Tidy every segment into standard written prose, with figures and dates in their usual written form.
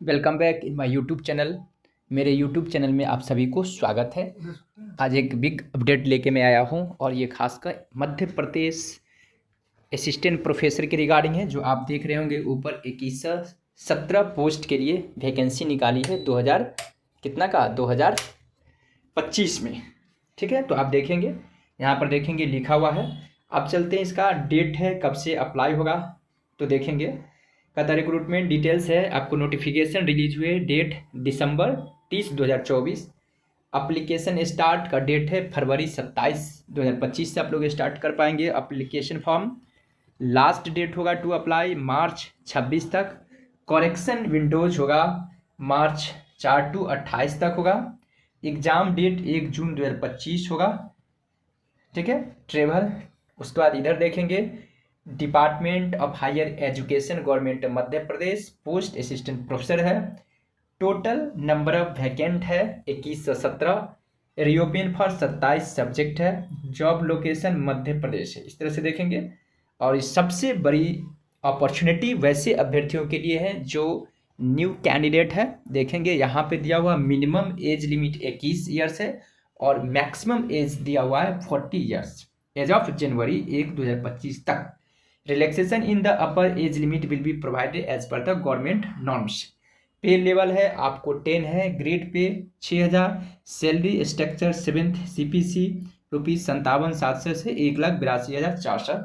Welcome back in my YouTube channel. मेरे YouTube channel में आप सभी को स्वागत है। आज एक बिग अपडेट लेके मैं आया हूँ और ये खासकर मध्य प्रदेश असिस्टेंट प्रोफेसर के रिगार्डिंग है। जो आप देख रहे होंगे ऊपर 2117 पोस्ट के लिए वैकेंसी निकाली है 2000 कितना का 2025 में। ठीक है, तो आप देखेंगे यहाँ पर देखेंगे लिखा हुआ है। अब चलते हैं, इसका डेट है कब से अप्लाई होगा तो देखेंगे। कहता रिक्रूटमेंट डिटेल्स है, आपको नोटिफिकेशन रिलीज हुए डेट दिसंबर 30 2024। अप्लीकेशन स्टार्ट का डेट है फरवरी 27 2025 से आप लोग स्टार्ट कर पाएंगे अप्लीकेशन फॉर्म। लास्ट डेट होगा टू अप्लाई मार्च 26 तक। करेक्शन विंडोज होगा मार्च 4 टू 28 तक होगा। एग्ज़ाम डेट 1 जून 2025 होगा। ठीक है, ट्रेवल। उसके बाद इधर देखेंगे department of higher education government Madhya Pradesh, post assistant professor है। टोटल नंबर ऑफ वैकेंट है 2117। रिओपन फॉर 27 सब्जेक्ट है। जॉब लोकेशन मध्य प्रदेश है, इस तरह से देखेंगे। और इस सबसे बड़ी अपॉर्चुनिटी वैसे अभ्यर्थियों के लिए है जो न्यू कैंडिडेट है। देखेंगे यहाँ पे दिया हुआ मिनिमम एज लिमिट 21 ईयर्स है और मैक्सिमम एज दिया हुआ है 40 ईयर्स एज ऑफ जनवरी 1 2025 तक। Relaxation in the upper age limit will be provided as per the government norms. Pay level है आपको 10 है, grade pay 6000, salary structure 7th CPC ₹57,700 से 1,82,400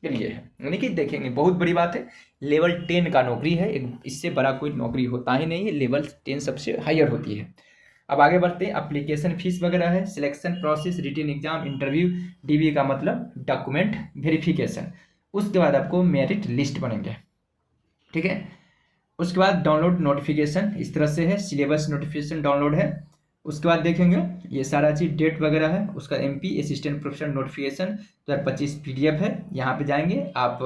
के लिए है। यानी कि देखेंगे बहुत बड़ी बात है, लेवल 10 का नौकरी है। इससे बड़ा कोई नौकरी होता ही नहीं है, लेवल 10 सबसे हायर होती है। अब आगे बढ़ते हैं, अप्लीकेशन फीस वगैरह है। Selection process, written exam, interview, DV का मतलब डॉक्यूमेंट वेरिफिकेशन। उसके बाद आपको मेरिट लिस्ट बनेंगे। ठीक है, उसके बाद डाउनलोड नोटिफिकेशन इस तरह से है, सिलेबस नोटिफिकेशन डाउनलोड है। उसके बाद देखेंगे ये सारा चीज़ डेट वगैरह है। उसका MP assistant professor notification 2025 PDF है। यहाँ पे जाएंगे आप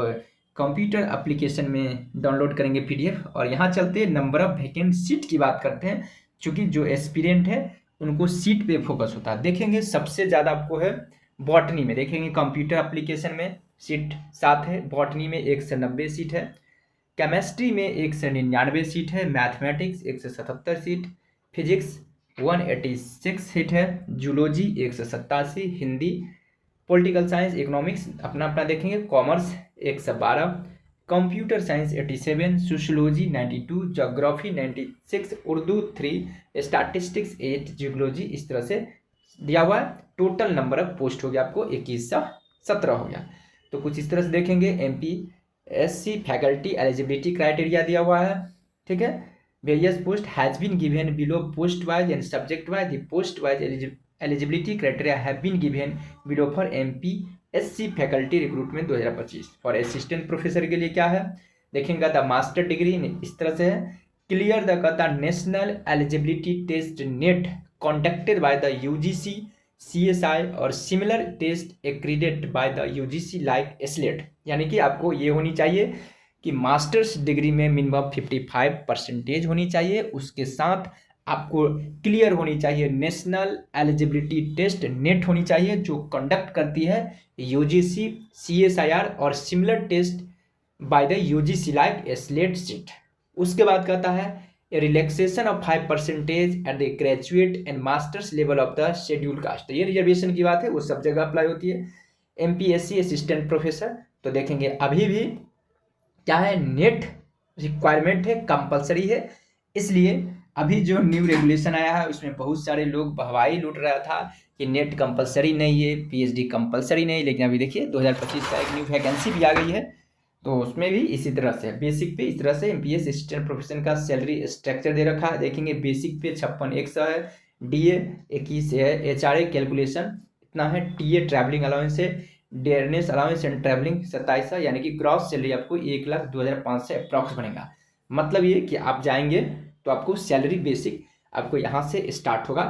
कंप्यूटर एप्लीकेशन में डाउनलोड करेंगे PDF। और यहाँ चलते नंबर ऑफ वैकेंट सीट की बात करते हैं, चूँकि जो एस्पिरेंट है उनको सीट पे फोकस होता है। देखेंगे सबसे ज़्यादा आपको है बॉटनी में, देखेंगे कंप्यूटर एप्लीकेशन में सीट 7 है, बॉटनी में 190 सीट है, केमिस्ट्री में 199 सीट है, मैथमेटिक्स 177 सीट, फिजिक्स 186 सीट है, zoology 187, Hindi, political science, economics अपना अपना देखेंगे, commerce 112, computer science 87, sociology 92, geography 96, Urdu 3, statistics 8, geology इस तरह से दिया हुआ है। टोटल नंबर ऑफ पोस्ट हो गया आपको 2117 हो गया। तो कुछ इस तरह से देखेंगे। MPSC फैकल्टी एलिजिबिलिटी क्राइटेरिया दिया हुआ है। ठीक है, various post has been given below post wise and subject wise. The post wise eligibility criteria have been given below for MPSC faculty recruitment 2025। फॉर असिस्टेंट प्रोफेसर के लिए क्या है देखेंगे, द मास्टर डिग्री इस तरह से है। Clear the national eligibility test NET conducted by the UGC, CSI और similar test accredited by the UGC like SLET। यानी कि आपको ये होनी चाहिए कि मास्टर्स डिग्री में मिनिमम 55% होनी चाहिए। उसके साथ आपको क्लियर होनी चाहिए नेशनल एलिजिबिलिटी टेस्ट नेट होनी चाहिए, जो कंडक्ट करती है UGC, CSIR और similar test by the UGC like SLET SET. उसके बाद कहता है relaxation of 5% at the graduate and masters level of the schedule caste. ये रिजर्वेशन की बात है, वो सब जगह अप्लाई होती है। MPSC असिस्टेंट प्रोफेसर तो देखेंगे अभी भी क्या है, नेट रिक्वायरमेंट है, कंपलसरी है। इसलिए अभी जो न्यू रेगुलेशन आया है उसमें बहुत सारे लोग हवाई लूट रहा था कि नेट कंपलसरी नहीं है, PhD कंपलसरी नहीं। लेकिन अभी देखिए 2025 का एक न्यू वैकेंसी भी आ गई है, तो उसमें भी इसी तरह से बेसिक पे इस तरह से MPS असिस्टेंट प्रोफेसर का सैलरी स्ट्रक्चर दे रखा है। देखेंगे बेसिक पे 56,100 है, DA 21 है, HRA कैलकुलेशन इतना है, TA ट्रैवलिंग अलाउंस है, डेयरनेस अलाउंस एंड ट्रैवलिंग 27 है। यानी कि क्रॉस सैलरी आपको 1,02,500 अप्रॉक्स बनेगा। मतलब ये कि आप जाएंगे तो आपको सैलरी बेसिक आपको यहाँ से स्टार्ट होगा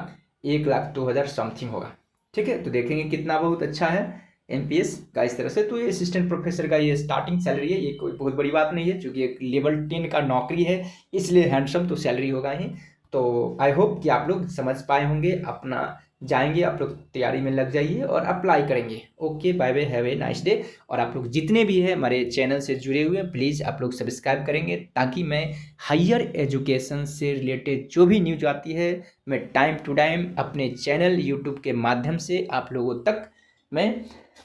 1,02,000 समथिंग होगा। ठीक है, तो देखेंगे कितना बहुत अच्छा है MPS का इस तरह से। तो ये असिस्टेंट प्रोफेसर का ये स्टार्टिंग सैलरी है, ये कोई बहुत बड़ी बात नहीं है, क्योंकि एक लेवल 10 का नौकरी है, इसलिए हैंडसम तो सैलरी होगा ही। तो आई होप कि आप लोग समझ पाए होंगे, अपना जाएंगे, आप लोग तैयारी में लग जाइए और अप्लाई करेंगे। Okay, bye bye, have a nice day. और आप लोग जितने भी हैं हमारे चैनल से जुड़े हुए हैं, प्लीज़ आप लोग सब्सक्राइब करेंगे, ताकि मैं हायर एजुकेशन से रिलेटेड जो भी न्यूज आती है मैं टाइम टू टाइम अपने चैनल यूट्यूब के माध्यम से आप लोगों तक मैं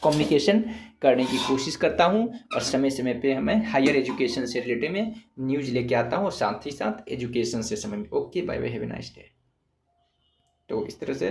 कम्युनिकेशन करने की कोशिश करता हूं। और समय समय पे मैं हायर एजुकेशन से रिलेटेड में न्यूज़ लेके आता हूं, और साथ ही साथ एजुकेशन से समय में। Okay, bye bye, have a nice day. तो इस तरह से